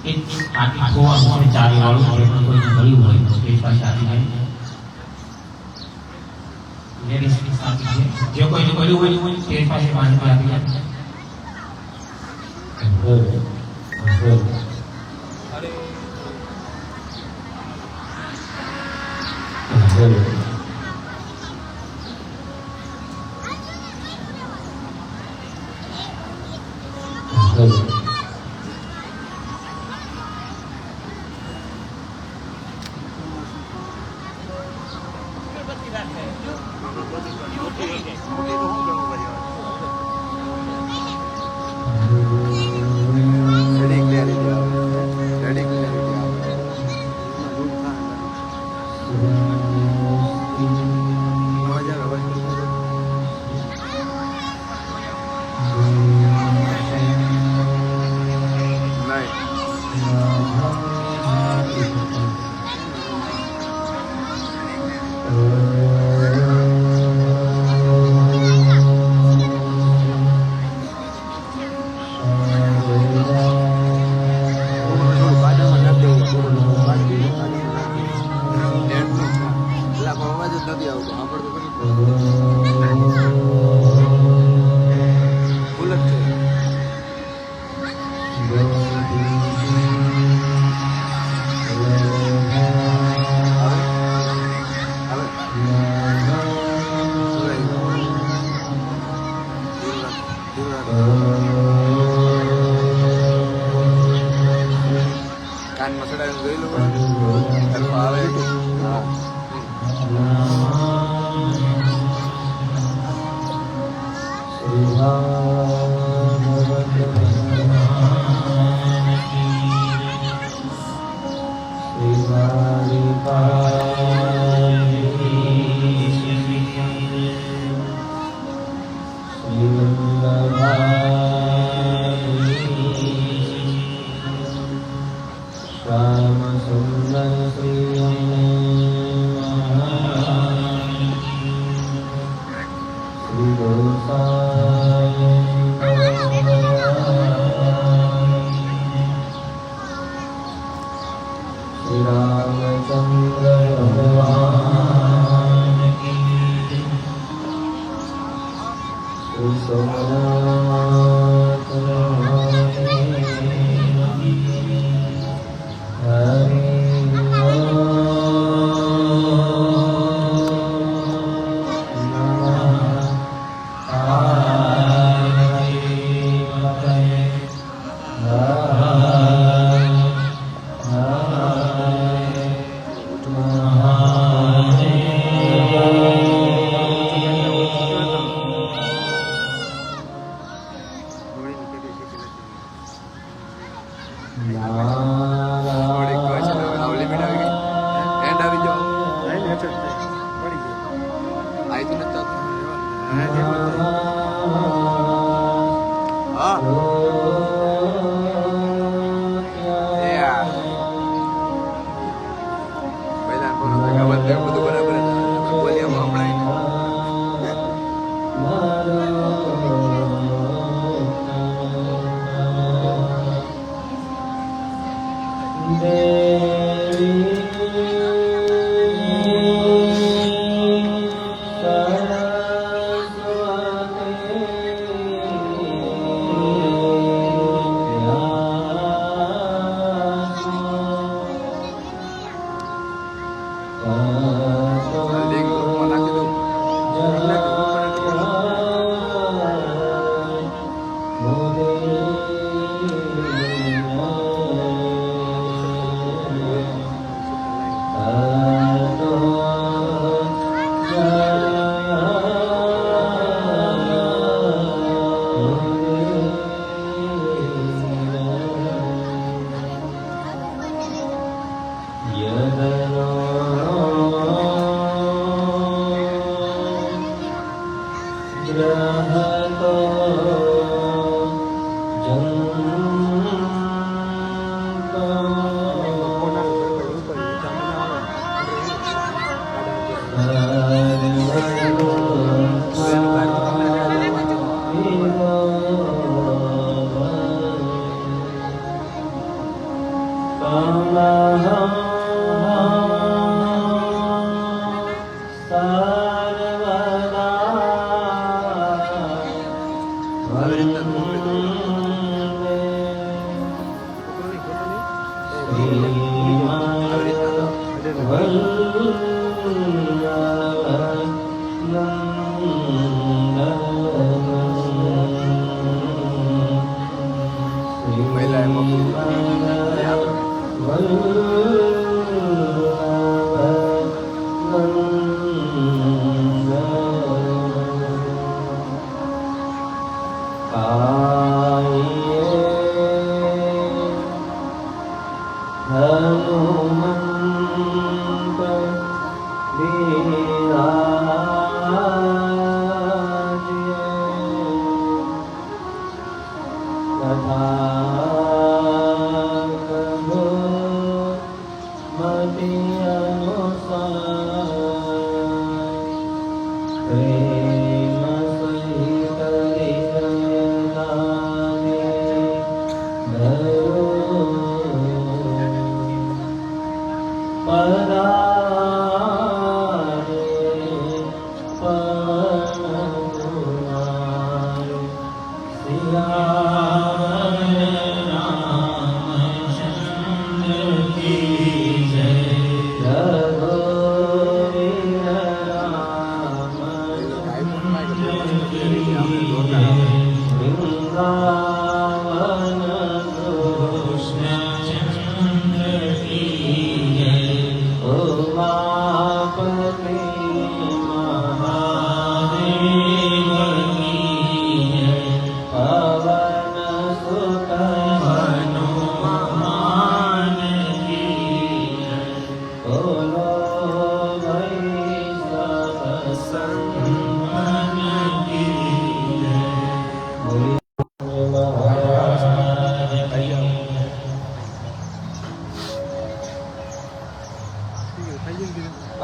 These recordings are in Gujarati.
એક આખી ખોવા ચારી વાળું કોઈને મળ્યું હોય તો તે પાસે આપી જાય લેડીઝ આપી છે જે કોઈને મળ્યું હોય તે પાસે પાણી આપી જાય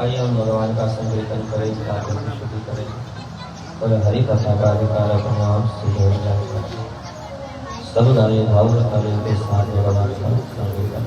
आइए भगवान का संकीर्तन करें, शुद्धि करें और हरि कथा का अधिकार अपने आप से हो जाएगा। सब नारे भाव ताले के साथ भगवान का संकीर्तन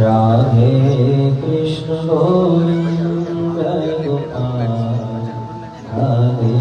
राधे कृष्ण गोविंद गोपाल राधे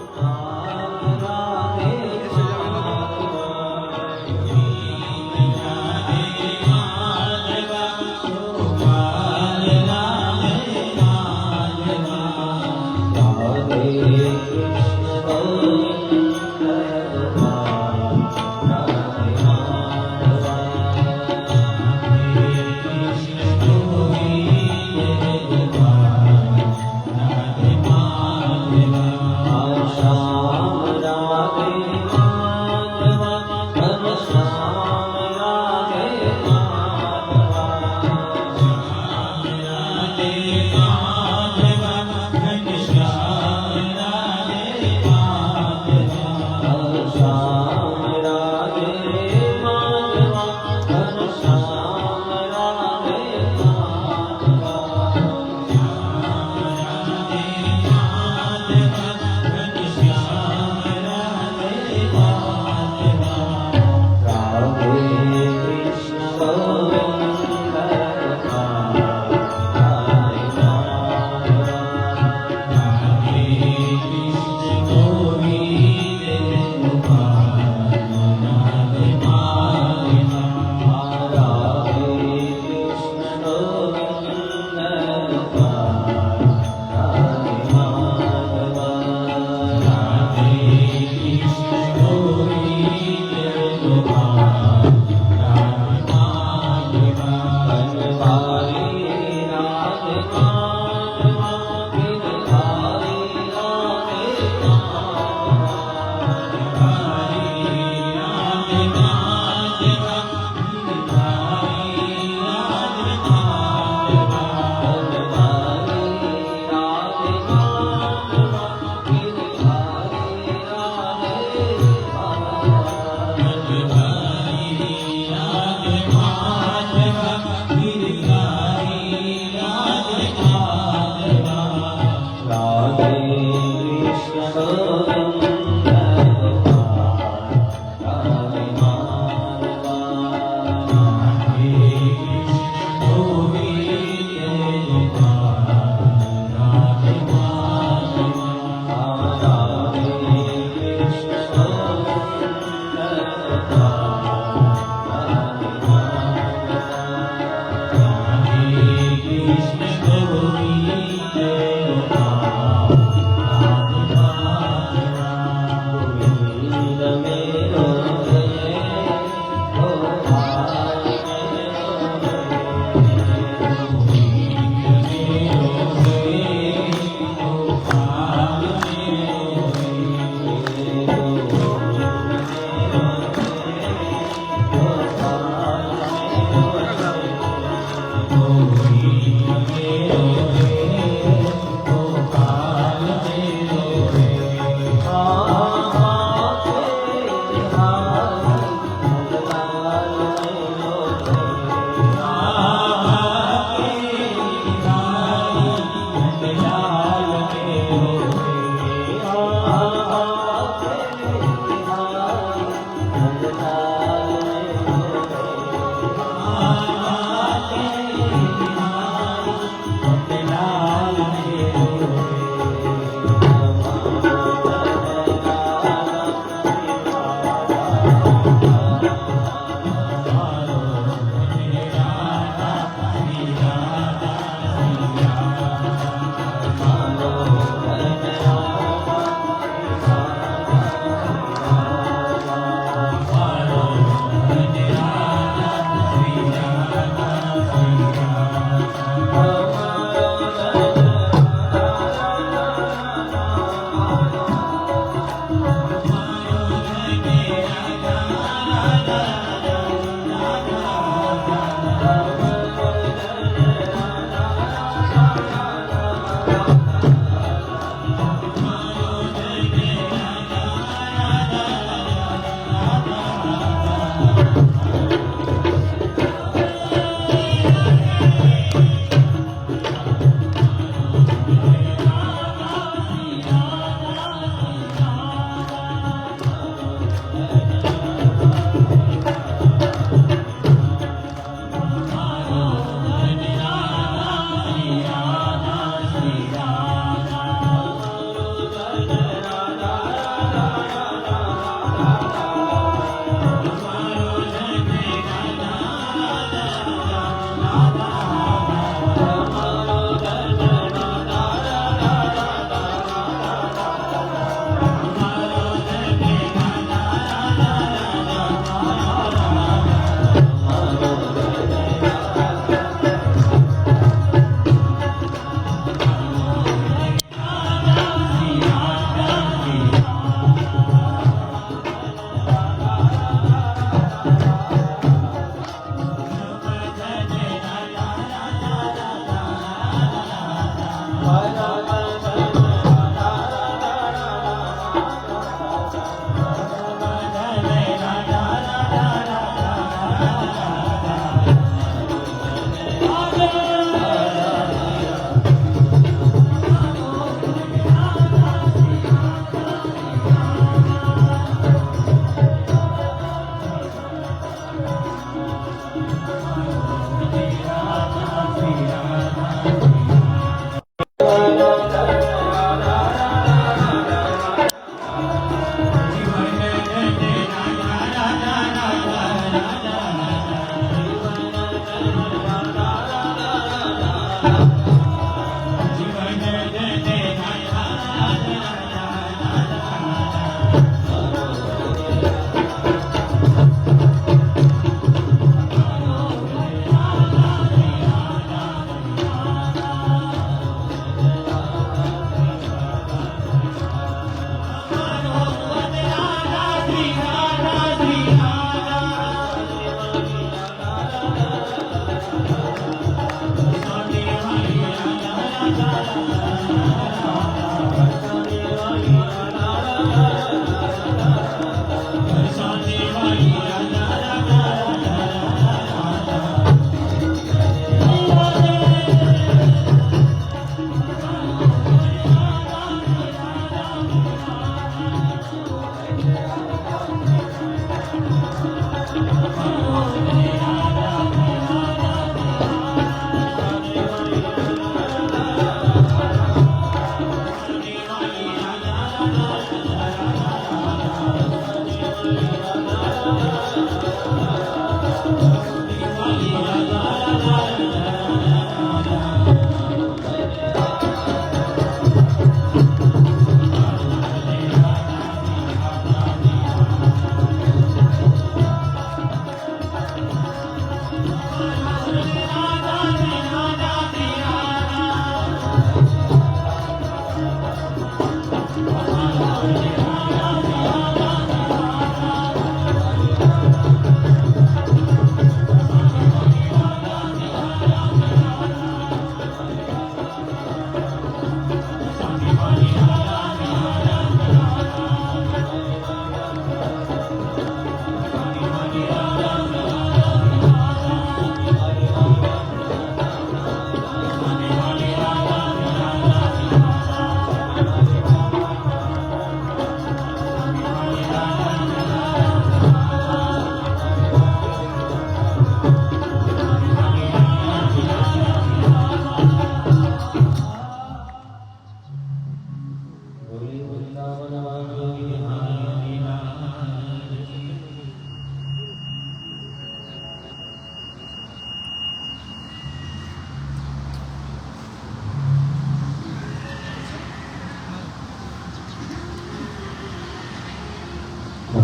Radhe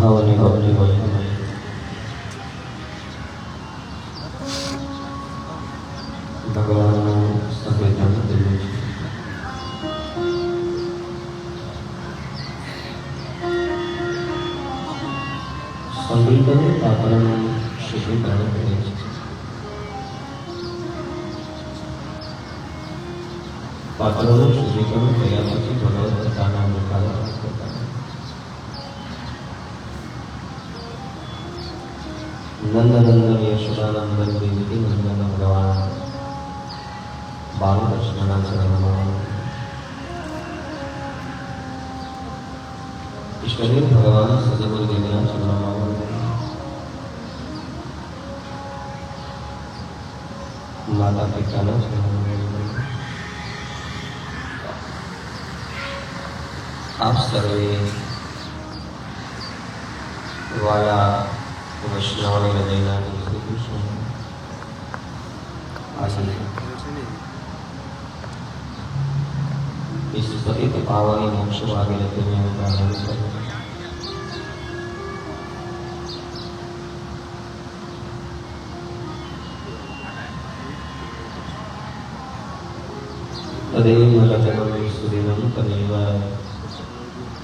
ભવને ભવને ભવને ભગવાનનું સંવેદન થયું છે. સંવેદન આપણને શુદ્ધિકરણ કરે છે. પાત્રનું શુદ્ધિકરણ કર્યા પછી ભગવત કથાના મુખાર નંદનંદન યશોદાનંદન દેવકી નંદન ભગવાન બાલકૃષ્ણના ચરણમાં ઈષ્ટદેવ ભગવાન સદગુરુદેવના ચરણમાં માતા પિતાના ચરણમાં આપ સર્વે વાયા વૈષ્ણવની હૃદયના શ્રી કૃષ્ણ આજે इस पतित पावनी मोक्ष मार्ग लेते हुए हम प्रारंभ करें. तदेव लजनम सुदिनं तदेव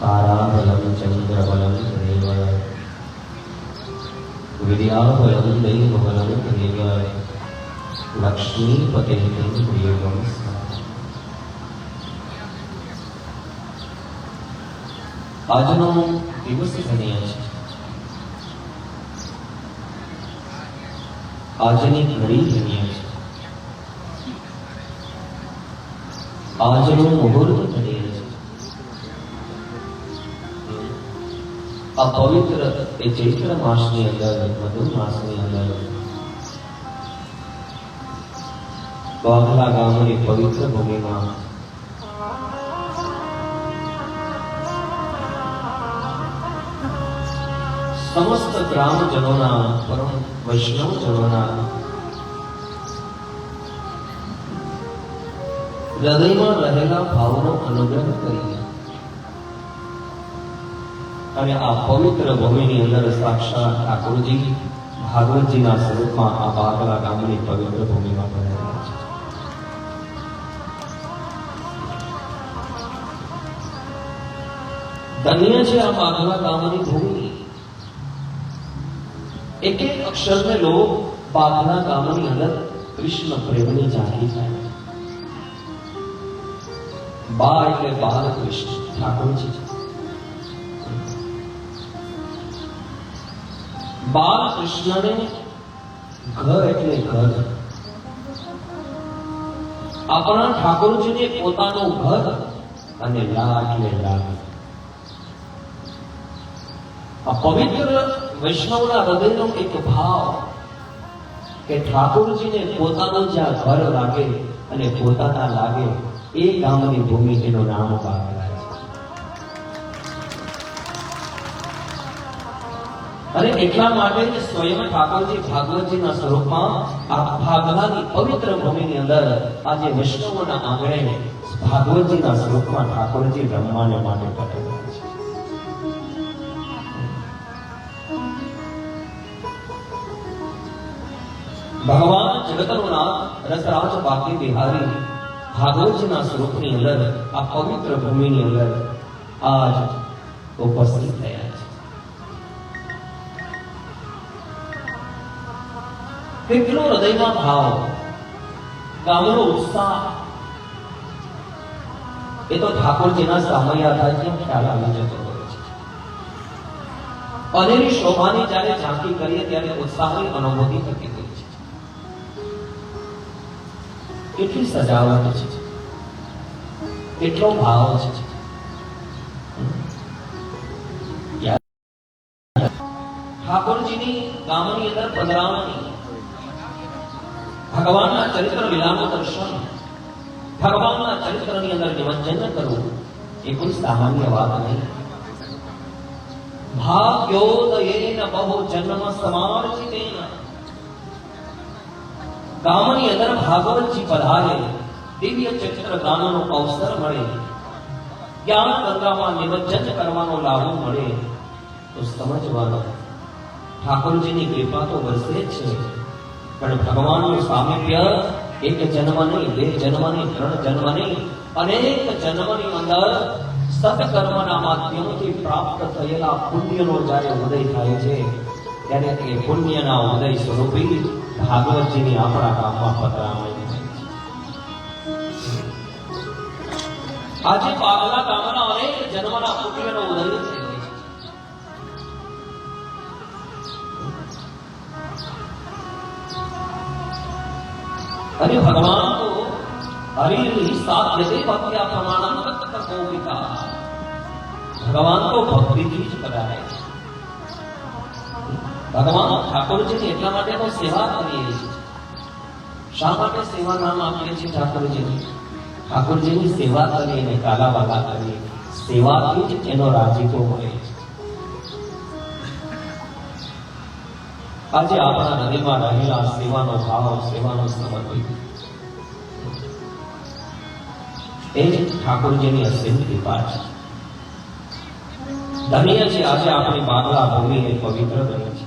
ताराबलं चंद्रबलं तदेव विद्याबलं दैवबलं तदेव लक्ष्मीपतेः प्रियं. આજનો દિવસ ધન્ય છે. આજની ઘડી ધન્ય છે. આજનો મુહૂર્ત ધન્ય છે. આ પવિત્ર એ ચૈત્ર માસની અંદર મધુ માસની અંદર બાઘલા ગામની પવિત્ર ભૂમિમાં સમસ્ત ગ્રામજનોના પરમ વૈષ્ણવજનોના હૃદયમાં રહેલા ભાવનો અનુગ્રહ કરી અને આ પવિત્ર ભૂમિની અંદર સાક્ષાત ઠાકોરજી ભાગવતજીના સ્વરૂપમાં આ બાગલા ગામની પવિત્ર ભૂમિમાં ભરેલા છે. ધન્ય છે આ બાગલા ગામની ભૂમિ. एक एक अक्षर में लोग बागला गामनी अंदर कृष्ण प्रेमनी ઝાંખી થાય. બા એટલે બાલ કૃષ્ણ ઠાકોરજી. બાલ કૃષ્ણને ઘર એટલે ઘર. આપણા ઠાકોરજીને પોતાનું ઘર અને લા એટલે લા. આ પવિત્ર વૈષ્ણવના હૃદયનો એક ભાવ કે ઠાકોરજીને પોતાનું જ્યાં ઘર લાગે અને પોતાના લાગે એ ગામની ભૂમિ એનું નામ બાગલા છે. અને એટલા માટે સ્વયં ઠાકોરજી ભાગવતજીના સ્વરૂપમાં આ બાગલાની પવિત્ર ભૂમિની અંદર આજે વૈષ્ણવોના આંગણે ભાગવતજીના સ્વરૂપમાં ઠાકોરજી રમવાને માટે પટેલા છે. ભગવાન જગતનો નાથ રસરાજ બાકી બિહારી ભાગવતજીના સ્વરૂપની અંદર આ પવિત્ર ભૂમિની અંદર આજ ઉપસ્થિત થયા છે. કેટલો હૃદયમાં ભાવ, ગામનો ઉત્સાહ એ તો ઠાકોરજીના સામૈયા થાય છે ખ્યાલ આવી જતો હોય છે. અનેરી શોભાની જ્યારે ઝાંખી કરીએ ત્યારે ઉત્સાહની અનુભૂતિ થતી હોય છે. કેટલી સજાવટ છે, કેટલો ભાવ છે. ઠાકોરજીની ગામની અંદર પધરામણી, ભગવાનના ચરિત્ર લીલાનું દર્શન, ભગવાનના ચરિત્રની અંદર નિમંજન કરવું એ કોઈ સામાન્ય વાત નહીં. ભાગ્યોદયેન બહુ જન્મ સમાર્જિતેન. ગામની અંદર ભાગવતજી પધારે, દિવ્ય ચરિત્ર ગાનનો અવસર મળે, જ્ઞાન ગંગામાં નિમજ્જન કરવાનો લાભ મળે તો સમજવાનું ઠાકોરજીની કૃપા તો વરસે જ છે, પણ ભગવાનનું સામિપ્ય એક જન્મ નહીં, બે જન્મ નહીં, ત્રણ જન્મ નહીં, અનેક જન્મની અંદર સત્કર્મના માધ્યમથી પ્રાપ્ત થયેલા પુણ્યનો જ્યારે ઉદય થાય છે, ત્યારે તે પુણ્યના ઉદય સ્વરૂપી ભાગવતજીની આપણા ગામમાં પધરામણી થાય છે. આજે પાગલા ગામના અનેક જન્મના પુણ્યનો ઉદય થયો છે. અને ભગવાન તો હરિ સાધ્યતે ભક્ત્યા પ્રમાણમ તત્ત કૌમિકા, ભગવાન તો ભક્તિથી જ કરાય છે. ભગવાન ઠાકોરજીની એટલા માટે તો સેવા કરીએ છીએ. શા માટે સેવા નામ આપીએ છીએ ઠાકોરજીની? ઠાકોરજીની સેવા કરીએ અને કાલાવાલા કરીએ, સેવાથી જ એનો રાજીપો મળે છે. આજે આપણા હૃદયમાં રહેલા સેવાનો ભાવ, સેવાનો સમર્પિત, એ જ ઠાકોરજીની અસીમ કૃપા છે. ધન્ય છે આજે આપણી બાગલા ભૂમિ એ પવિત્ર બની છે.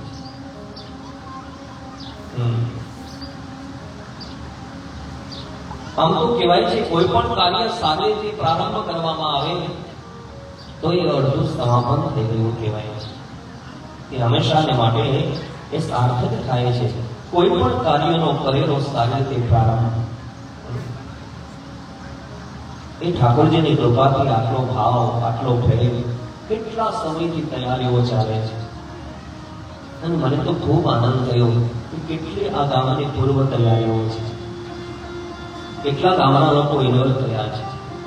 આમ તો કહેવાય છે કોઈ પણ કાર્ય સારી રીતે પ્રારંભ કરવામાં આવે તો એ અડધું સમાપન થઈ ગયું કહેવાય છે. એ હંમેશાને માટે એ સાર્થક થાય છે. કોઈ પણ કાર્યનો કરેલો સારી રીતે પ્રારંભ, એ ઠાકોરજીની કૃપાથી આટલો ભાવ, આટલો પ્રેમ, કેટલા સમયથી તૈયારીઓ ચાલે છે. અને મને તો ખૂબ આનંદ થયો કે કેટલી આ ગામની પૂર્વ તૈયારીઓ છે, કેટલા ગામના લોકો ઇન્વોલ્વ થયા છે.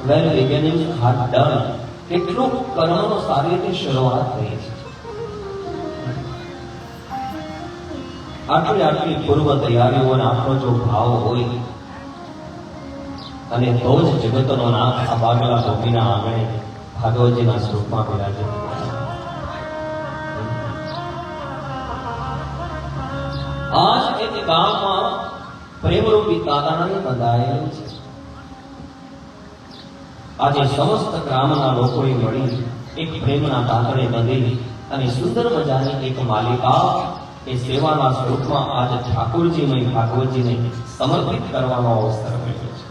વેલ બિગિનિંગ હાર્ડ ડન, કેટલું કર્મનો સારી રીતે શરૂઆત થઈ છે. આટલી પૂર્વ તૈયારીઓ અને આપણો જો ભાવ હોય અને તો જ જગતનો નાથ આ બાગલા ભૂમિના આંગણે ભાગવતજીના સ્વરૂપમાં બિરાજે. આજ એક ગામમાં પ્રેમરૂપી તારાને બંધાયેલું છે. આજે સમસ્ત ગ્રામના લોકોએ મળી એક પ્રેમના તાતણે બંધી અને સુંદર મજાની એક માલિકા એ સેવાના સ્વરૂપમાં આજે ઠાકોરજીમય ભાગવતજીને સમર્પિત કરવાનો અવસર મળ્યો છે.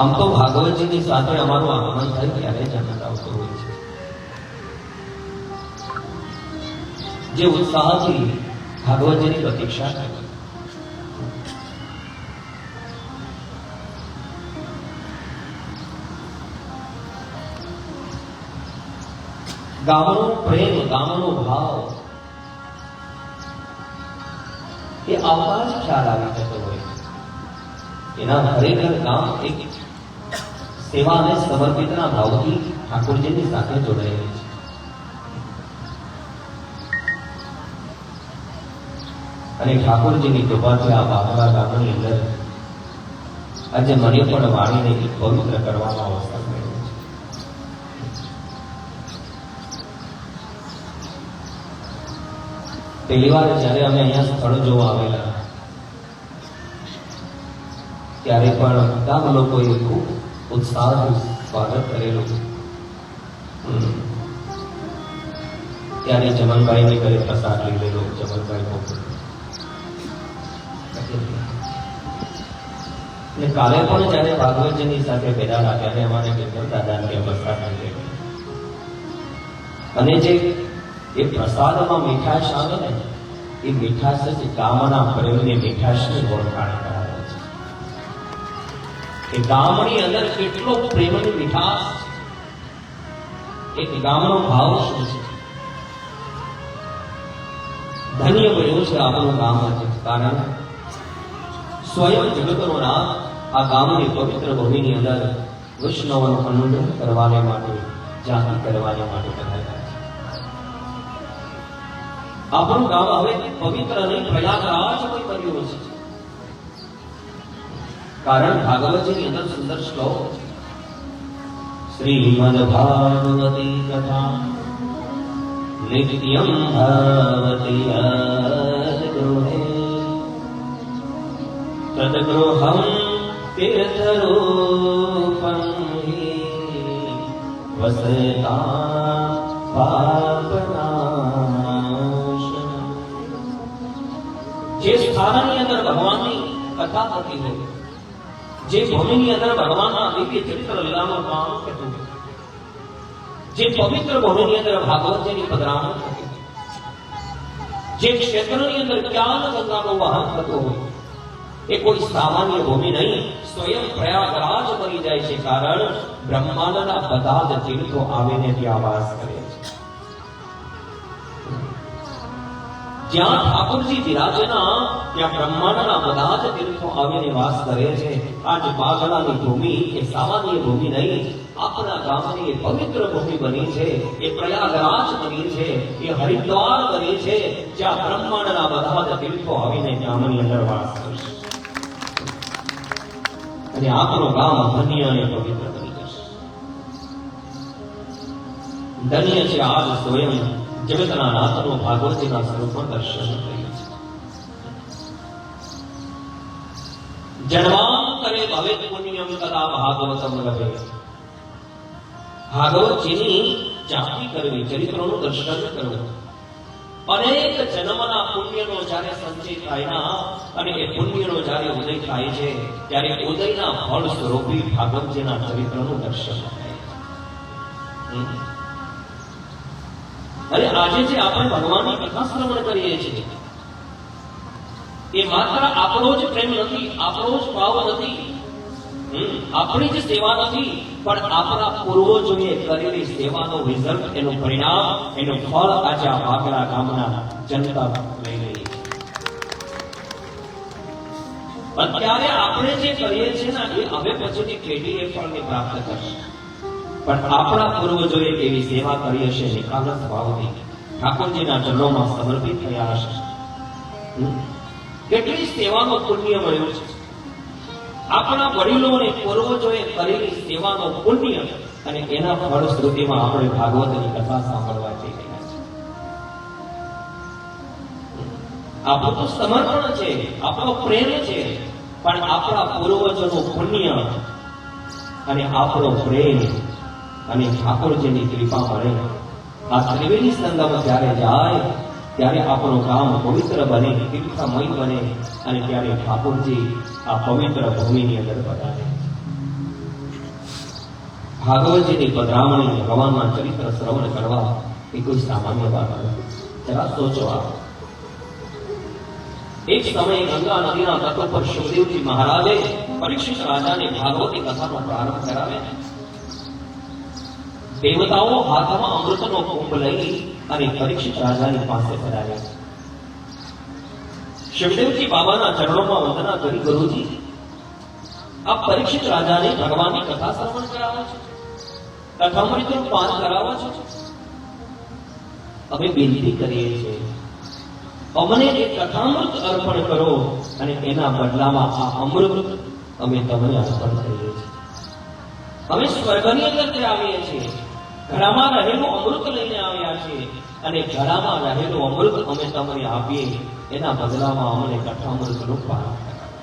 આમ તો ભાગવતજીની સાથે અમારું આગમન થાય ત્યારે જ આનંદ આવતો હોય છે. જે ઉત્સાહથી ભાગવતજીની પ્રતીક્ષા કરે, ગામનો પ્રેમ, ગામનો ભાવ એ આવતા જ ખ્યાલ આવી જતો હોય છે. એના ખરેખર ગામ એક સેવા અને સમર્પિતના ભાવથી ઠાકોરજીની સાથે જોડાયેલી છે. અને ઠાકોરજીની કૃપાથી આ બાગલા ગામની અંદર આજે મને પણ વાણીને પવિત્ર કરવાનો અવસર મળ્યો છે. પહેલી વાર જ્યારે અમે અહીંયા સ્થળ જોવા આવેલા ત્યારે પણ ગામ લોકોએ ખૂબ ઉત્સાહથી સ્વાગત કરેલું. ત્યારે જમનભાઈને ઘરે પ્રસાદ લીધેલો. જમનભાઈ અને કાલે પણ જ્યારે ભાગવતજીની સાથે બેઠા ત્યારે અમારે કેન્દ્ર દાદાને પ્રસાદ લીધેલો. અને જે એ પ્રસાદમાં મીઠાશ આવે ને, એ મીઠાશ જ ગામના પ્રેમની મીઠાશની ઓળખાણ કરાવે છે. એ ગામની અંદર કેટલો પ્રેમની મીઠાશ છે, એક ગામનો ભાવ શું છે. ધન્ય બન્યું છે આપણું ગામ છે, કારણ સ્વયં જગતનો નાથ આ ગામની પવિત્ર ભૂમિની અંદર વૈષ્ણવનું અનુગ્રહ કરવાને માટે, જાતિ કરવાને માટે કરાયા છે. આપણું ગામ હવે પવિત્ર નહીં, પ્રયાગરાજમય બન્યું છે. કારણ ભાગવતજીની અંદર સુંદર શ્લોક છે. શ્રીમદ ભાગવતી કથા નિત્યમ ભાવતી અદગૃહે તદગૃહં तीर्थरूपं हि वसता पापनाशनम्। જે સ્થાનની અંદર ભગવાનની કથા થતી હોય, જે ભૂમિની અંદર ભગવાનના દિવ્ય ચરિત્ર લીલાનું કામ થતું હોય, જે પવિત્ર ભૂમિની અંદર ભાગવતજીની પધરામણી થતી હોય, જે ક્ષેત્રની અંદર જ્ઞાન ગંગાનું વહન થતું હોય, એ કોઈ સામાન્ય ભૂમિ નહીં, સ્વયં પ્રયાગરાજ બની જાય છે. કારણ બ્રહ્માંડના બધા જ તીર્થો આવીને ત્યાં વાસ કરે છે. જ્યાં ઠાકોરજી વિરાજના ત્યાં બ્રહ્માંડના બધા જ તીર્થો આવીને વાસ કરે છે. આજ બાગલાની ભૂમિ એ સામાન્ય ભૂમિ નહીં, આપણા ગામની એ પવિત્ર ભૂમિ બની છે, એ પ્રયાગરાજ બની છે, એ હરિદ્વાર બની છે, જ્યાં બ્રહ્માંડના બધા જ તીર્થો આવીને ગામની અંદર વાસ કરશે. અને આપણું ગામ ધન્ય અને પવિત્ર બની જશે. ધન્ય છે આજ સ્વયં જગતના નાથનો ભાગવતીના સ્વરૂપમાં દર્શન કર્યું છે. જન્માંતરે ભવેત પુણ્યમ કદા ભાગવતમ લભે. ભાગવતજીની ઝાંખી કરવી, ચરિત્રોનું દર્શન કરવું, અનેક જન્મના પુણ્યનો જ્યારે સંચય થાય અને એ પુણ્યનો જ્યારે ઉદય થાય છે ત્યારે ઉદયના ફળ સ્વરૂપી ભાગવતજીના ચરિત્રનું દર્શન થાય. અરે આજે જે આપણે ભગવાનની કથા શ્રવણ કરીએ છીએ એ માત્ર આપણો જ પ્રેમ નથી, આપણો જ ભાવ નથી, આપણી જ સેવા નથી, પણ આપણા પૂર્વજોએ કરેલી સેવાનું રિઝલ્ટ, એનું પરિણામ, એનું ફળ આજે આ વાગરા ગામના જનતા લઈ રહી છે. અત્યારે આપણે જે કરીએ છીએ ને એ હવે પછીની પેઢી એ ફળને પ્રાપ્ત કરશે. પણ આપણા પૂર્વજોએ એવી સેવા કરી હશે, નિખાલસ ભાવથી ઠાકોરજીના ચરણોમાં સમર્પિત થયા હશે. કેટલી સેવાનું પુણ્ય મળ્યું છે. આપણા વડીલો અને પૂર્વજોએ કરેલી સેવાનો પુણ્ય અને એના ફળશ્રુતિમાં આપણે ભાગવતની કથા સાંભળવા જઈ રહ્યા છીએ. આપણું તો સમર્પણ છે, આપણો પ્રેમ છે, પણ આપણા પૂર્વજોનું પુણ્ય અને આપણો પ્રેમ અને ઠાકોરજીની કૃપા મળે. આ ત્રિવેણી સંગમ જ્યારે જાય ત્યારે આપણું ગામ પવિત્ર બને, તીર્થમય બને, અને ત્યારે ઠાકોરજી આ પવિત્ર ભૂમિની અંદર પધારે. ભાગવતજીની પધરામણી, ભગવાનના ચરિત્ર શ્રવણ કરવા એ કોઈ સામાન્ય વાત નથી. જરા સોચો. એક સમયે ગંગા નદીના તટ પર સુખદેવજી મહારાજે પરીક્ષિત રાજાને ભાગવતી કથાનો પ્રારંભ કરાવે. દેવતાઓ હાથમાં અમૃતનો કુંભ લઈ અને પરીક્ષિત રાજાની પાસે પધાર્યા. શિવદેવજી બાબાના ચરણોમાં વંદના કરી, ગુરુજી આપ પરીક્ષિત રાજાને ભગવાનની કથા શ્રવણ કરાવો છો, કથામૃતનું પાન કરાવો છો. અમે વિનંતી કરીએ છીએ અમને એક કથામૃત અર્પણ કરો અને એના બદલામાં આ અમૃત અમે તમને અર્પણ કરીએ છીએ. અમે સ્વર્ગની અંદર આવીએ છીએ, ઘડામાં રહેલું અમૃત લઈને આવ્યા છીએ અને ઘડામાં રહેલું અમૃત અમે તમને આપીએ, એના બદલામાં અમને કથામૃતનું પાન કરાવો.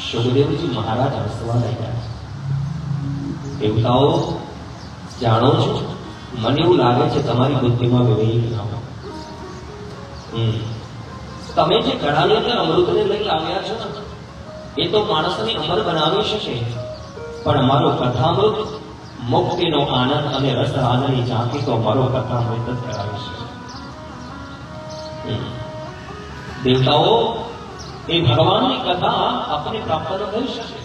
સુખદેવજી મહારાજ હસવા લાગ્યા. દેવતાઓ જાણો છો, મને એવું લાગે છે તમારી બુદ્ધિમાં વિવેક ના હોય. તમે જે ઘડાની અંદર અમૃતને લઈ આવ્યા છો એ તો માણસને અમર બનાવી શકે, પણ મારો કથામૃત મુક્તિનો આનંદ અને રસ આનંદની ઝાંખી તો મારો કથામૃત જ કરાવી શકે. દેવતાઓ એ ભગવાનની કથા આપને પ્રાપ્ત ન થઈ શકે.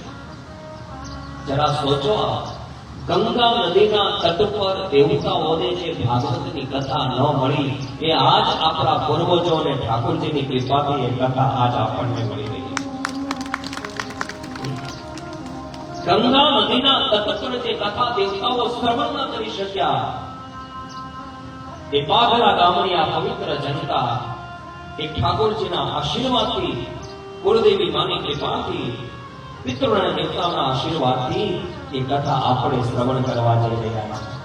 જરા સોચો, ગંગા નદીના તટ પર દેવતાઓને જે ભાગવતની કથા ન મળી એ આજ આપણા પૂર્વજો અને ઠાકોરજીની કૃપાથી એ કથા આજ આપણને મળી રહી છે. ગંગા નદીના તટ પર જે કથા દેવતાઓ શ્રવણ ન કરી શક્યા, એ પાઘરા ગામની આ પવિત્ર જનતા એ ઠાકોરજીના આશીર્વાદથી, કુળદેવી માની કૃપાથી, પિતૃના દેવતાના આશીર્વાદથી એ કથા આપણે શ્રવણ કરવા જઈ રહ્યા છીએ.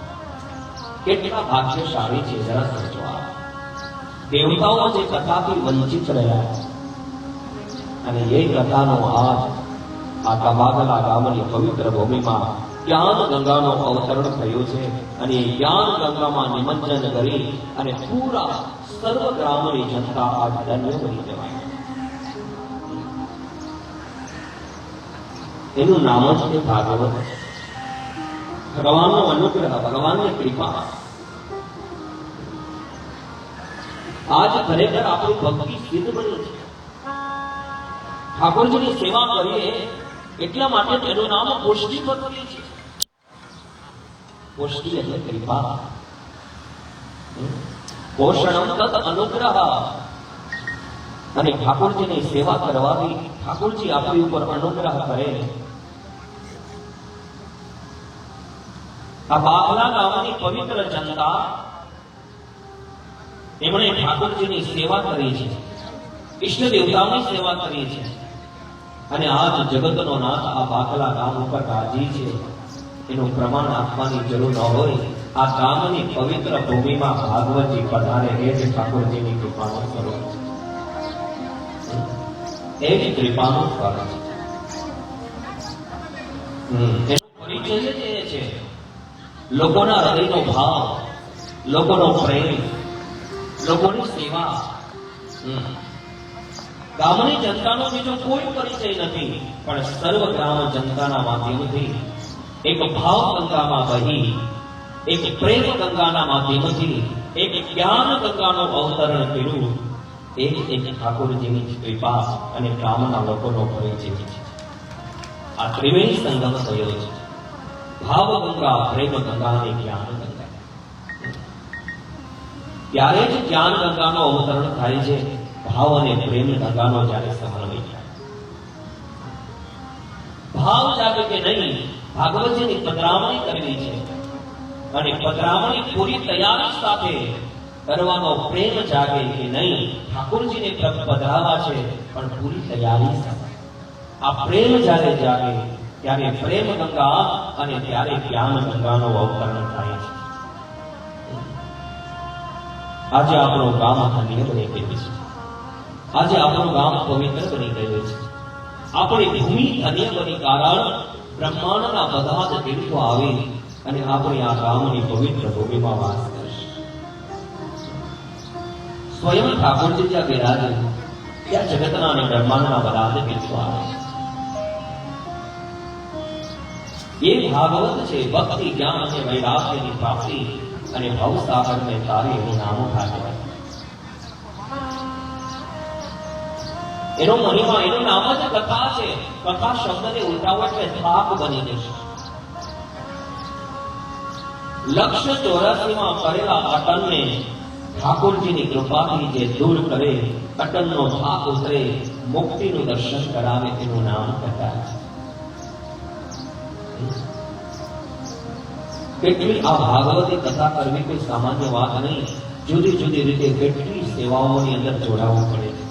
કેટલા ભાગ્યશાળી છે, જરા સમજો. દેવતાઓ જે કથાથી વંચિત રહ્યા અને એ કથાનો આજ આ તબાદલા ગામની પવિત્ર ભૂમિમાં જ્ઞાન ગંગાનો અવતરણ થયો છે અને એ જ્ઞાન ગંગામાં નિમંજન કરી અને પૂરા સર્વ ગ્રામની જનતા આ ધન્ય બની જવાય. એનું નામ જ છે ભાગવત. ભગવાનનો અનુગ્રહ, ભગવાનની કૃપા. આજ ખરેખર આપણી ભક્તિ સિદ્ધ બની છે. ઠાકોરજીની સેવા કરીએ એટલા માટે તેનું નામ પુષ્ટિ પત્ની છે. પુષ્ટિ એટલે કૃપા. પોષણમ તત અનુગ્રહ. અને ઠાકોરજીની સેવા કરવાથી ઠાકોરજી આપણી ઉપર અનુગ્રહ કરે. આ બાગલા ગામની પવિત્ર જનતા એમણે ઠાકોરજીની સેવા કરી છે, ઈષ્ટ દેવતાઓની સેવા કરી છે અને આજ જગતનો નાથ આ બાગલા ગામ ઉપર રાજી છે. એનું પ્રમાણ આપવાની જરૂર ન હોય. આ ગામની પવિત્ર ભૂમિમાં ભાગવતજી પધારે એ જ ઠાકોરજીની કૃપાનું સ્વરૂપ છે. એ જ કૃપાનું ફળ છે. એનો પરિચય જ એ છે લોકોના હૃદયનો ભાવ, લોકોનો પ્રેમ, લોકોની સેવા. ગામની જનતાનો બીજો કોઈ પરિચય નથી, પણ સર્વ ગ્રામ જનતાના માધ્યમથી એક ભાવ ગંગામાં વહી, એક પ્રેમ ગંગાના માધ્યમથી એક જ્ઞાન ગંગાનું અવતરણ કર્યું. એ એક ઠાકોરજીની કૃપા અને ગામના લોકોનો પરિચય છે. આ ત્રિવેણી સંગમ થયો છે. ભાવ ગંગા, પ્રેમ ગંગા અને જ્ઞાન ગંગા. ત્યારે જ જ્ઞાન ગંગાનો અવતરણ થાય છે. ભાવ અને પ્રેમ ગંગાનો જ્યારે સમન્વય થાય. ભાવ જાગે કે નહીં, ભાગવતજીની પધરામણી કરવી છે અને પધરામણી પૂરી તૈયારી સાથે કરવાનો પ્રેમ જાગે કે નહીં, ઠાકોરજીને પધરાવા છે પણ પૂરી તૈયારી સાથે. આ પ્રેમ જ્યારે જાગે ત્યારે પ્રેમ ગંગા અને ત્યારે જ્ઞાન ગંગાનો અવતરણ થાય છે. આજે આપણું ગામ ધન્ય બની ગયું છે. આજે આપણું ગામ પવિત્ર બની ગયું છે. આપણી ભૂમિ ધન્ય બની કારણ બ્રહ્માંડના બધા જ તીર્થો આવી અને આપણી આ ગામની પવિત્ર ભૂમિમાં વાસ કરશે. સ્વયં ઠાકોરજી જ્યાં બિરાજે ત્યાં જગતના અને બ્રહ્માંડના બધા જ તીર્થો આવે. એ ભાગવત છે ભક્તિ, જ્ઞાન અને વૈરાગ્યની પ્રાપ્તિ અને ભવસાગરને તારે એનું નામ ઠાકોર. એનો મહિમા, એનું નામ જ કથા છે. કથા શબ્દને ઉલટાવો એટલે થાક બની જશે. લક્ષ્ય 84 માં કરેલા અટનને ઠાકોરજીની કૃપાથી જે દૂર કરે, અટનનો થાક ઉતરે, મુક્તિનું દર્શન કરાવે, તેનું નામ કથા છે. કેટલી આ ભાગવતી કથા કરવી કોઈ સામાન્ય વાત નહીં. જુદી જુદી રીતે કેટલી સેવાઓની અંદર જોડાવવું પડે છે.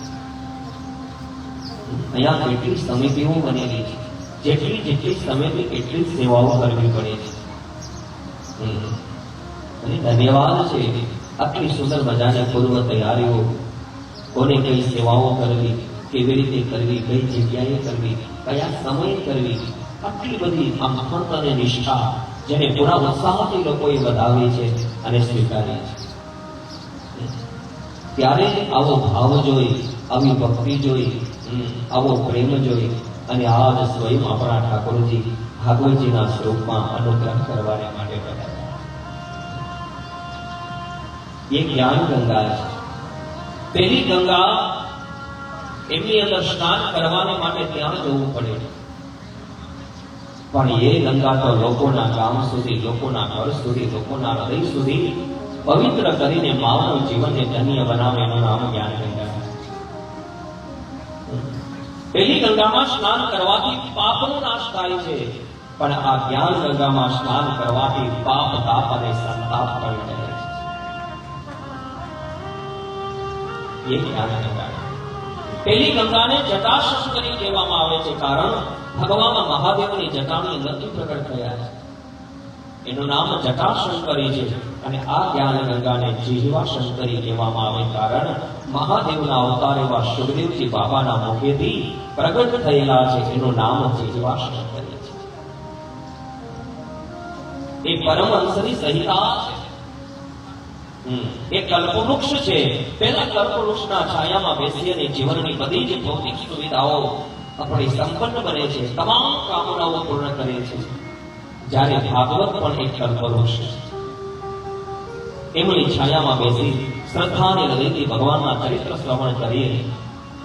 અહીંયા કેટલી સમિતિઓ બનેલી છે. જેટલી સમિતિ એટલી સેવાઓ કરવી પડે છે. અને ધન્યવાદ છે આટલી સુંદર મજાની પૂર્વ તૈયારીઓ. કોને કઈ સેવાઓ કરવી, કેવી રીતે કરવી, કઈ જગ્યાએ કરવી, કયા સમયે કરવી, આટલી બધી આમંત્રણ અને નિષ્ઠા જેને પૂરા ઉત્સાહથી લોકોએ વધાવી છે અને સ્વીકારી છે. ત્યારે આવો ભાવ જોઈ, આવી ભક્તિ જોઈ, આવો પ્રેમ જોઈ અને આજ સ્વયં આપણા ઠાકોરજી ભાગવતજીના સ્વરૂપમાં અનુગ્રહ કરવાને માટે પધાર્યા. એ જ્ઞાન ગંગા છે. પેલી ગંગા એમની અંદર સ્નાન કરવાને માટે ત્યાં જવું પડે, પણ એ ગંગા તો લોકોના ગામ સુધી, લોકોના ઘર સુધી, લોકોના હૃદય સુધી પવિત્ર કરીને માનવ જીવનને ધન્ય બનાવે. એનું નામ જ્ઞાન ગંગા. પેલી ગંગામાં સ્નાન કરવાથી પાપનો નાશ થાય છે, પણ આ જ્ઞાન ગંગામાં સ્નાન કરવાથી પાપ, તાપ અને સંતાપ પણ રહે છે. એ જ્ઞાન ગંગા. પેલી ગંગાને જટાશંકરી કહેવામાં આવે છે, કારણ ભગવાન મહાદેવની જટાની અંદરથી પ્રગટ થયા છે. એનું નામ જટાશંકરી છે. અને આ જ્ઞાન ગંગાને જીહવા શંકરી કહેવામાં આવે, કારણ મહાદેવના અવતાર એવા સુખદેવજી બાબાના મુખેથી પ્રગટ થયેલા છે, એનું નામ જીજ્વાસન કરીએ છીએ. એ પરમહંસની સંહિતા છે. એ કલ્પવૃક્ષ છે. પેલા કલ્પવૃક્ષના છાયામાં બેસી અને જીવનની બધી જ ભૌતિક સુવિધાઓ આપણી સંપન્ન બને છે, તમામ કામનાઓ પૂર્ણ કરે છે. જ્યારે ભાગવત પણ એક કલ્પવૃક્ષ છે. એમની છાયામાં બેસી શ્રદ્ધાની હૃદયથી ભગવાનના ચરિત્ર શ્રવણ કરીએ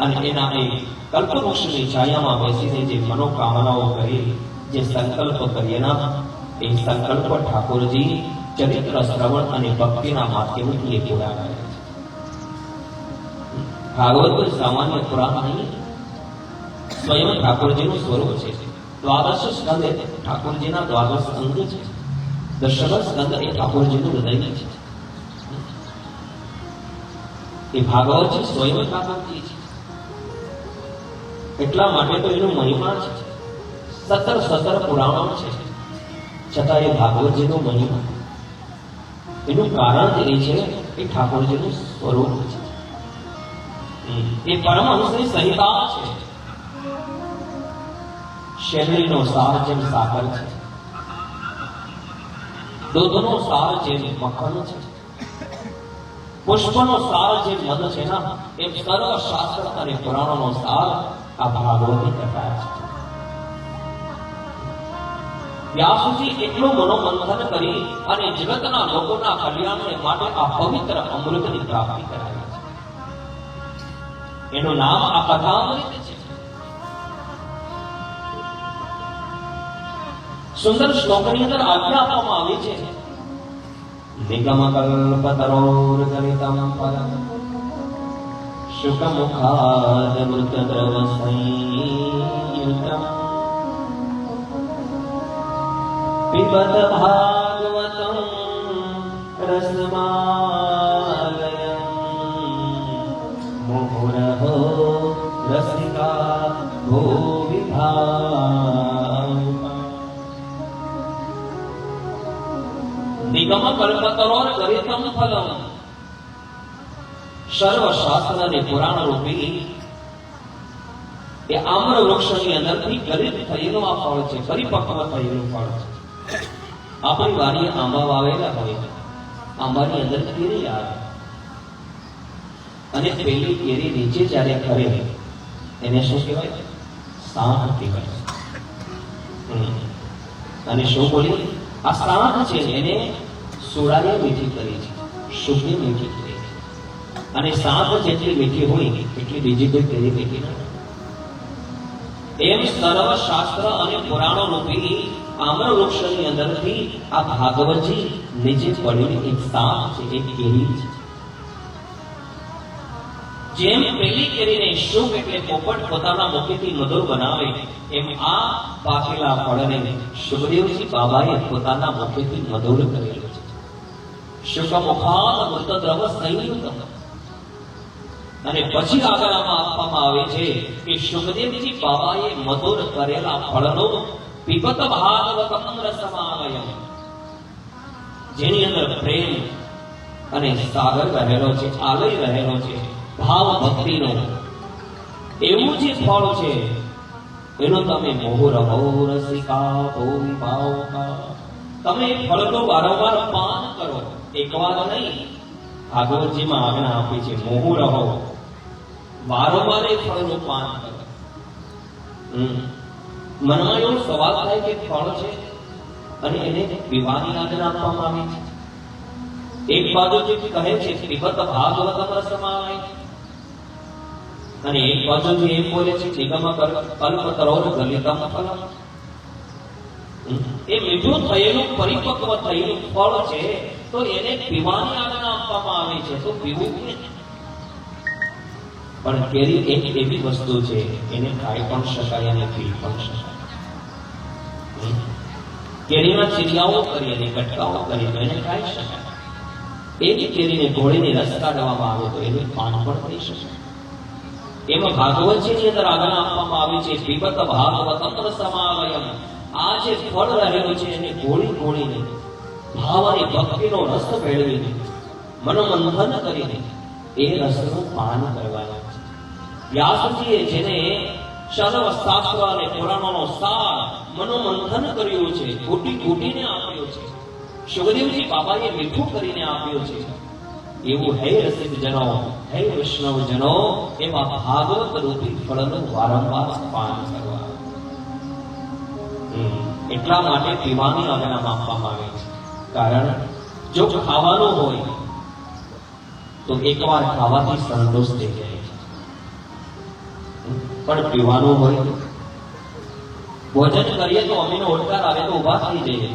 અને એના એ કલ્પવૃક્ષની છાયામાં બેસીને જે મનોકામનાઓ કરીએ, જે સંકલ્પ કરીએ ના, એ સંકલ્પ ઠાકોરજી ચરિત્ર શ્રવણ અને ભક્તિના માધ્યમથી એ પૂરા કરે છે. ભાગવત કોઈ સામાન્ય પુરાણ નહીં, સ્વયં ઠાકોરજીનું સ્વરૂપ છે. દ્વાદશ સ્કંદ એ ઠાકોરજીના દ્વાદશ અંગ છે. દશમ સ્કંદ એ ઠાકોરજીનું હૃદય છે. એ ભાગવત છે, સ્વયં ઠાકોરજી છે. એટલા માટે તો એનું મહિમા છે. 17 પુરાણો છે, છતાં એ ભાગવતજીનો મહિમા, એનું કારણ જ એ છે કે ઠાકોરજીનું સ્વરૂપ છે. એ પરમહંસની સંહિતા છે. શેરડીનો સાર જેમ સાકર છે, દૂધનો સાર જેમ મખણ છે, પુષ્પનો સાર જેમ મધ છે ના, એમ સર્વ શાસ્ત્ર અને પુરાણોનો સાર આ ભાગવતની કથા છે. વ્યાસજી એટલું મનોમંથન કરી અને જગતના લોકોના કલ્યાણ માટે આ પવિત્ર અમૃતની પ્રાપ્તિ કરાવી છે. એનું નામ આ કથામૃત છે. સુંદર શ્લોકની અંદર આજ્ઞા આપવામાં આવી છે, નિગમ કલ્પતરોર ગલિતમ પદમ શુકમુખાદ મૃત દ્રવ સંયુતમ પિબત ભાગવતમ રસમાલયમ મુહુરહો રસિકા ભોવિભા. નિગમ કલ્પતરોર ગલિતમ ફલમ. સર્વ શાસ્ત્ર અને પુરાણ રૂપી એ આમ્ર વૃક્ષની અંદરથી ગલિત થયેલું આ ફળ છે, પરિપક્વ થયેલું ફળ છે. આપણી વાડીએ આંબા વાવેલા હોય, આંબાની અંદર કેરી આવે અને પેલી કેરી નીચે જ્યારે ખરે એને શું કહેવાય? સાંઠ કહેવાય. અને શું બોલી? આ સાંઠ છે એને સુરાએ મીઠી કરી છે, શુભને મીઠી કરી છે. અને સાંઠ જેટલી મીઠી હોય એટલી બીજી કોઈ કેરી મીઠી નથી. એમ સર્વ શાસ્ત્ર અને પુરાણો રૂપી આમ્ર વૃક્ષની અંદરથી આ ભાગવતજી નીચે પડેલી એક સાંઠ છે, એક કેરી છે. જેમ પેલી કેરીને શુભ એટલે પોપટ પોતાના મુખેથી મધુર બનાવે, એમ આ પાકેલા ફળને સુખદેવજી બાબાએ પોતાના મુખેથી મધુર કરેલું છે. શુકમુખાદ મૃત દ્રવ સંયુતમ. અને પછી આગળ આપવામાં આવે છે કે સુખદેવજી બાબાએ મધુર કરેલા ફળનો પિબત ભાગવતમ રસમાલયમ, જેની અંદર પ્રેમ અને સાગર રહેલો છે, આલય રહેલો છે, ભાવ ભક્તિનો એવું જે ફળ છે એનો તમે મોહરહો રસિકા ભોવિભાવકા. તમે એ ફળનો વારંવાર પાન કરો, એકવાર નહીં. ભાગવતજીમાં આજ્ઞા આપી છે, મોહરહો, વારંવાર એ ફળનું પાન કરો. મનમાં એવો સવાલ થાય કે ફળ છે અને એને પીવાની આજ્ઞા આપવામાં આવી છે. એક બાજુ જે કહે છે પિબત ભાગવતમ રસમાલય, અને એક બાજુથી એમ બોલે છે નિગમ કલ્પતરોર ગલિતમ ફલમ. એ મીઠું થયેલું પરિપક્વ થયેલું ફળ છે, તો એને પીવાની આજ્ઞા આપવામાં આવી છે, તો પીવું કે? પણ કેરી એક એવી વસ્તુ છે, એને ખાઈ પણ શકાય અને પી પણ શકાય. કેરીના ચીરિયાઓ કરી અને કટકાઓ કરી તો એને ખાઈ શકાય. એની કેરીને ઘોળીને રસ કાઢવામાં આવે તો એનું પાન પણ થઈ શકે. એમાં ભાગવતજીની અંદર આજ્ઞા આપવામાં આવી છે પિબત ભાગવતમ રસમાલયમ. આ જે ફળ રહેલું છે એને ઘોળી ઘોળીને ભાવ અને ભક્તિનો રસ મેળવીને મનોમંથન કરીને એ રસનું પાન કરવાનું છે. વ્યાસજીએ જેને સર્વ શાસ્ત્ર અને પુરાણોનો સાર મનોમંથન કર્યું છે, ઘૂંટી ઘૂંટીને આપ્યો છે, સુખદેવજી બાબાએ મીઠું કરીને આપ્યો છે, એવું હે રસિક જનો, હે વૈષ્ણવ જનો, એવા ભાગવત રૂપી ફળનું વારંવાર પાન કરવા. એટલા માટે પીવાની આજ્ઞા આપવામાં આવી છે. કારણ જો ખાવાનું હોય તો એકવાર ખાવાથી સંતોષ થઈ જાય છે, પણ પીવાનું હોય ભોજન કરીએ તો અમીનો ઓડકાર આવે તો ઉભા થઈ જઈએ,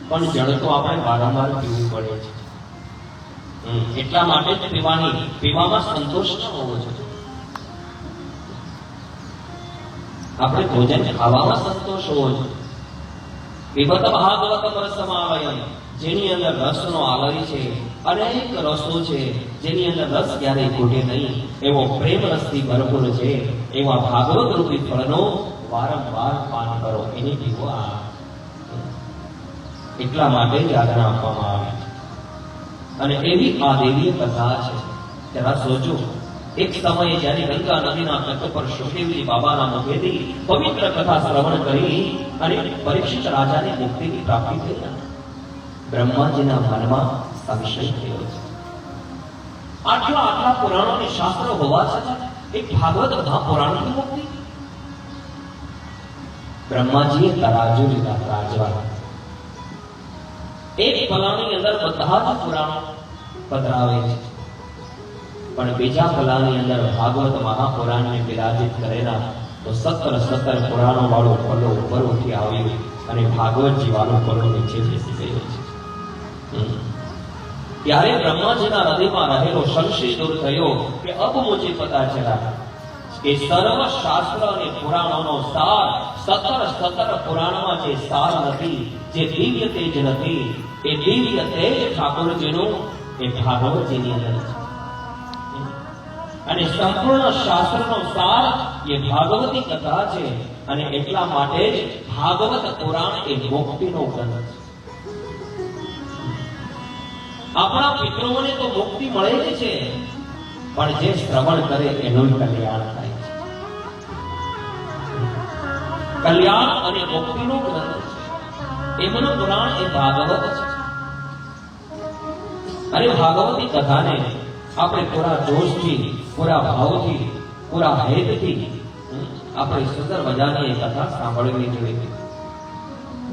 પણ જળ તો આપણે વારંવાર પીવું પડે છે. એટલા માટે જ પીવામાં સંતોષ ન હોવો જોઈએ. આપણે ભોજન ખાવામાં સંતોષ હોવો જોઈએ. પીબત ભાગવત રસમાલયમ, જેની અંદર રસનો આલય છે, અનેક રસો છે, જેની અંદર રસ ક્યારેય ખૂટે નહીં, એવો પ્રેમ રસથી ભરપૂર છે, એવા ભાગવત રૂપી ફળનો વારંવાર પાન કરો. એની પીવો આ. એટલા માટે જ આજ્ઞા આપવામાં આવી. અને એવી આ દેવીય કથા છે. જરા સોચો, એક સમયે જ્યારે ગંગા નદીના તટ પર સુખદેવજી બાબાના મુખેથી પવિત્ર કથા શ્રવણ કરી અને પરીક્ષિત રાજાને મુક્તિની પ્રાપ્તિ થઈ, બ્રહ્માજીના મનમાં સંશય થયો છે. આટલા પુરાણો અને શાસ્ત્રો હોવા છતાં એક ભાગવત મહાપુરાણની મુક્તિ. બ્રહ્માજીએ તરાજુ લીધા, રાજવા. એક પલાની અંદર બધા જ પુરાણો પધરાવે છે, પણ બીજા પલાની અંદર ભાગવત મહાપુરાણને વિરાજિત કરેલા તો 17 પુરાણો વાળું પલ્લો ઉપર ઉઠી આવ્યું અને ભાગવતજી વાળું પલ્લો નીચે બેસી ગયો છે. ત્યારે બ્રહ્માજીના હૃદયમાં રહેલો સંશય દૂર થયો કે અબ મુझे પતા ચલા કે સર્વ શાસ્ત્ર અને પુરાણોનો સાર 17 પુરાણમાં જે સાર નથી, જે દિવ્ય તેજ નથી, એ દિવ્ય તેજ ઠાકોરજીનું એ ભાગવતજીની અંદર છે. અને સંપૂર્ણ શાસ્ત્રનો સાર એ ભાગવતી કથા છે. અને એટલા માટે જ ભાગવત પુરાણ એ મુક્તિનો ગ્રંથ છે. આપણા પિતૃઓને તો મુક્તિ મળે જ છે, પણ જે શ્રવણ કરે એનું કલ્યાણ થાય છે. કલ્યાણ અને મુક્તિનું ગ્રંથ છે. એમનું પુરાણ એ ભાગવત છે. અને ભાગવતી કથાને આપણે પૂરા જોશથી, પૂરા ભાવથી, પૂરા હેતથી આપણે સુંદર મજાની એ કથા સાંભળવી જોઈએ.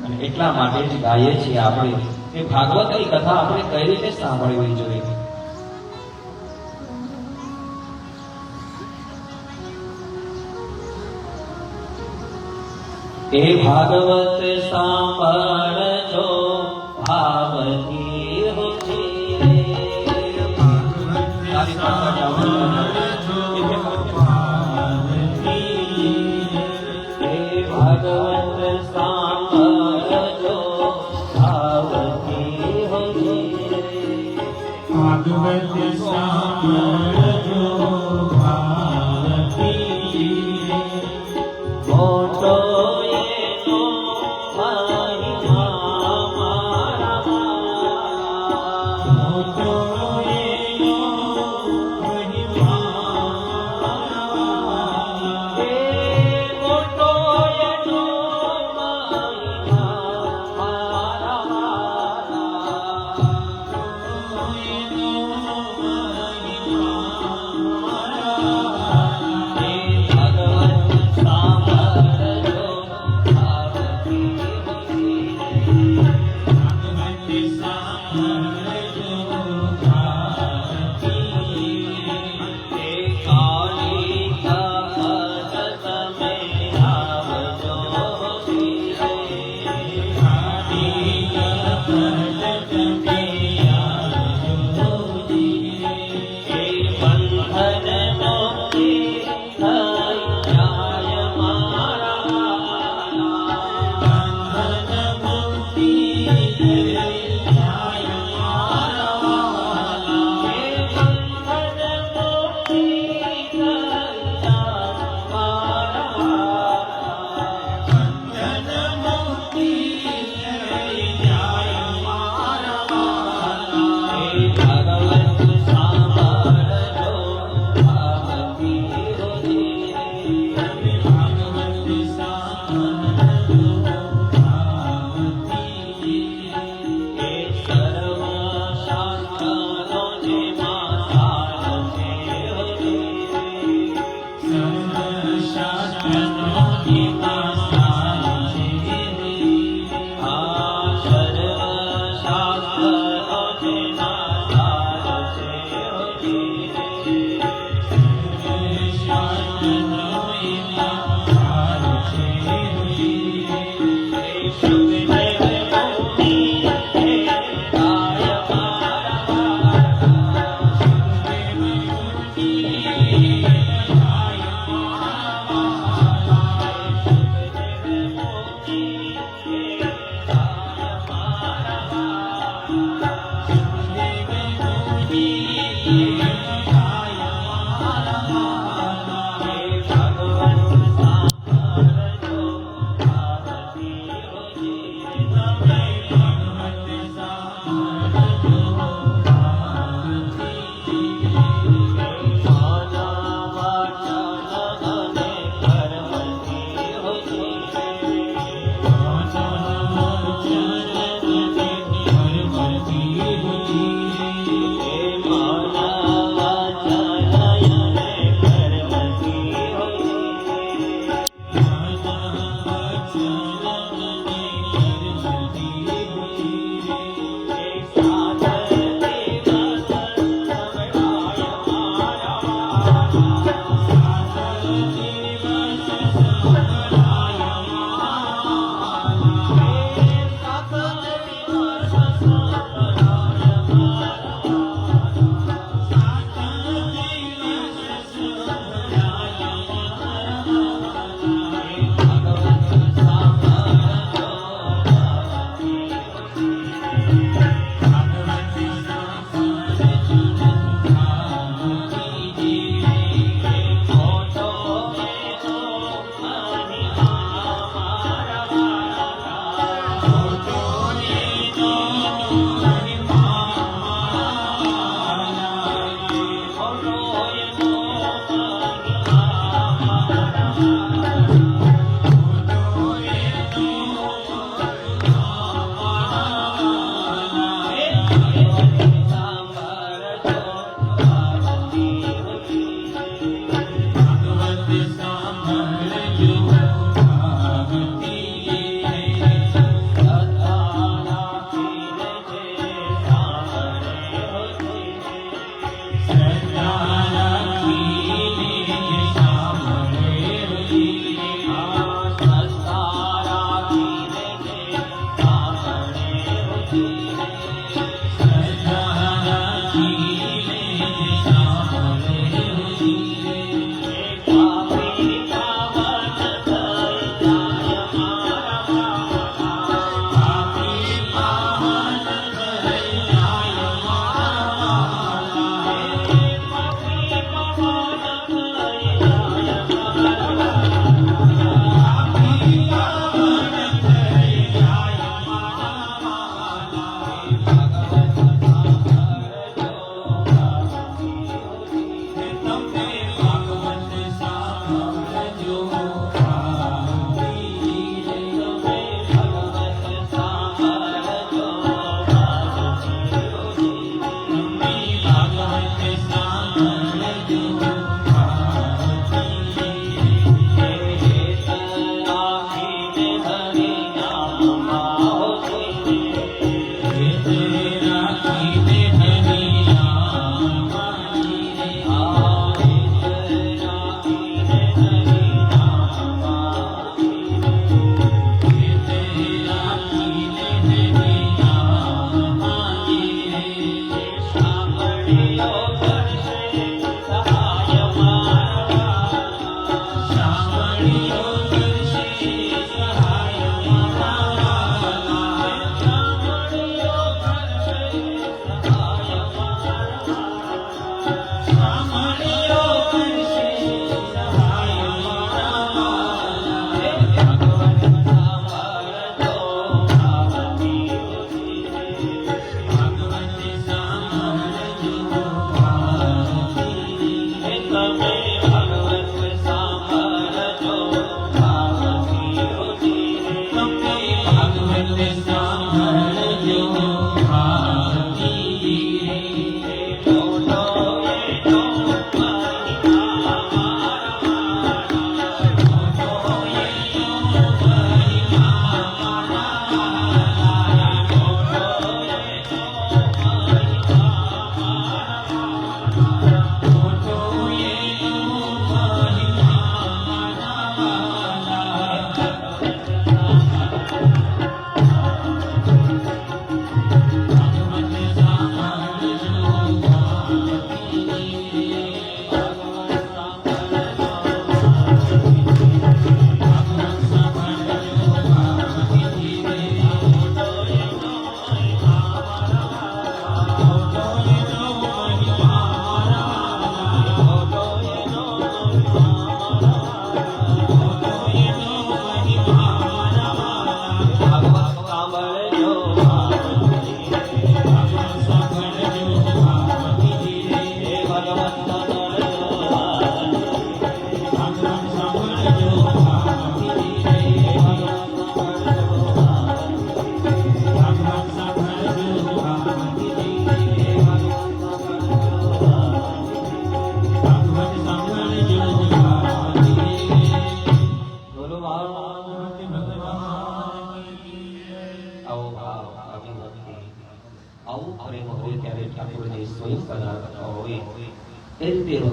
અને એટલા માટે જ ગાઈએ છીએ આપણે કે ભાગવતની કથા આપણે કઈ રીતે સાંભળવી જોઈએ. એ ભાગવત સાંભળજો ભાવથી ભાગવત સાંભળજો ભાવથી ભાગવત સાંભળજો ભાવથી મોટો એનો મહિમા મારા મોટો એનો મહિમા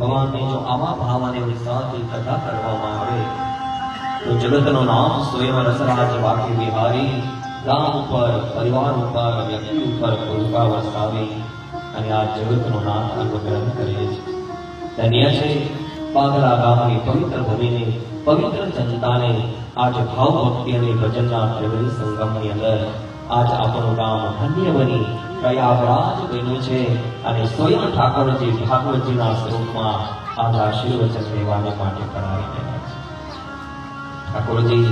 ભગવાનને જો આવા ભાવ અને ઉત્સાહથી કથા કરવામાં આવે તો જગતનો નામ સ્વયં રસરાજ વાકે વિહારી ગામ ઉપર, પરિવાર ઉપર, વ્યક્તિ ઉપર કૃપા વરસાવી અને આ જગતનો નાથ અનુગ્રહ કરે છે. ધન્ય છે પાગલા ગામની પવિત્ર ભૂમિને, પવિત્ર જનતાને આજ ભાવ ભક્તિ અને ભજનના ત્રિવેણી સંગમની અંદર આજ આપણું ગામ ધન્ય બની પ્રયાગરાજ બન્યું છે અને સ્વયં ઠાકોરજી ભાગવતજીના સ્વરૂપમાં આજ આશીર્વચન લેવાને માટે કરાવી રહ્યા છે. ઠાકોરજી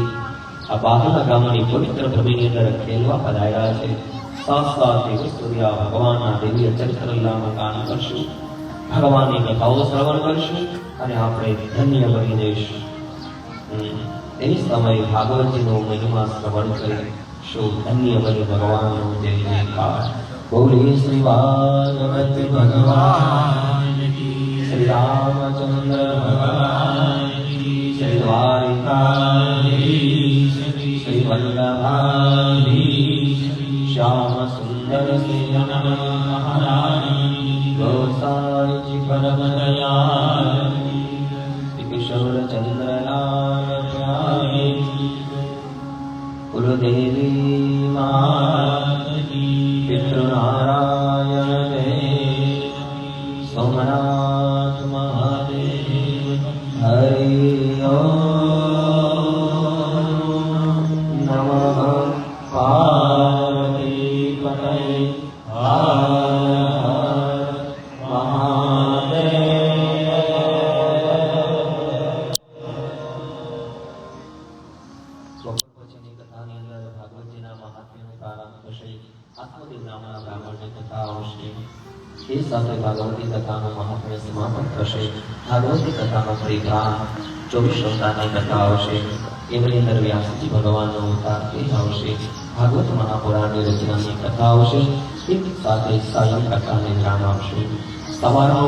આ બાગલા ગામની પવિત્ર ભૂમિની અંદર ખેલવા પધાર્યા છે. 7 દિવસ સુધી આ ભગવાનના દિવ્ય ચરિત્ર લીલાનું ગાન કરશું, ભગવાનની કથાઓ શ્રવણ કરશું અને આપણે ધન્ય બની જઈશું. એ સમયે ભાગવતજીનો મહિમા શ્રવણ કરીશું. ધન્ય બની ભગવાનનો જય જયકાર. બોલીએ શ્રી ભાગવત ભગવાન કી, શ્રી રામચંદ્ર ભગવાન કી, શ્રી દ્વારિકાધીશ, શ્રી વલ્લભાધીશ, શ્યામ સુંદર શ્રી મહારાજ ગોસાઈજી પરમ દયાળ, કિશોર ચંદ્રલાલ પ્યારે, કુલદેવી માત કી, પિતૃનારાયણ દેવ, સોમનાથ મહાદેવ, હરિ ઓમ નમઃ પાર્વતી પતય હર હર મહાદેવ. પછીની કથાની અંદર ભાગવતજીના મહાત્મ્યનો પ્રારંભ થશે. આત્મદેવ નામના બ્રાહ્મણની કથા આવશે. એ સાથે ભાગવતી કથાનું મહાત્મ્ય સમાપન થશે. ભાગવતી કથાનો પરિભાગ 24 અવતારની કથા આવશે. એમની અંદર વ્યાસજી ભગવાનનો અવતાર તે આવશે. ભાગવત મહાપુરાણની રચનાની કથા આવશે. એક સાથે સાયં કથાને ધ્યાન આપશે. સવારનો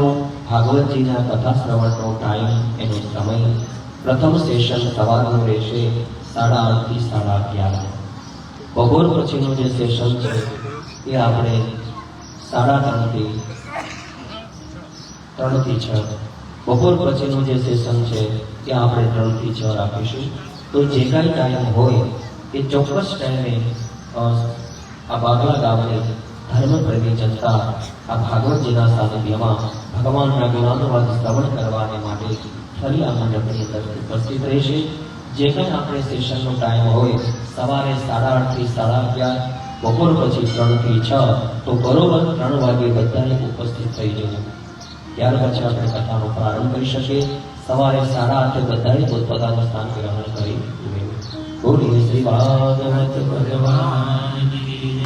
ભાગવતજીના કથા શ્રવણનો ટાઈમ, એનો સમય પ્રથમ સેશન સવારનું રહેશે 8:30 થી 11:30. બપોર પછીનું જે સેશન છે એ આપણે 3:30 થી 6. બપોર પછીનું જે સેશન છે એ આપણે 3 થી 6 રાખીશું. તો જે કાંઈ ટાઈમ હોય એ ચોક્કસ ટાઈમે આ બાગલા ગામની ધર્મપ્રેમી જનતા આ ભાગવતજીના સાનિધ્યમાં ભગવાનના ગુણાનુવાદ શ્રવણ કરવાને માટે ફરી આ મંડપની અંદર ઉપસ્થિત રહેશે. જે કંઈ આપણે સેશનનો ટાઈમ હોય સવારે 8:30 થી 11:30, બપોર પછી 3 થી 6, તો બરોબર 3 વાગે બધાને ઉપસ્થિત થઈ જવું. ત્યાર પછી આપણે કથાનો પ્રારંભ કરી શકીએ. સવારે 8:30 બધાએ પોતપોતાનું સ્થાન ગ્રહણ કરી લેવું. બોલીએ શ્રી ભાગવત ભગવાન કી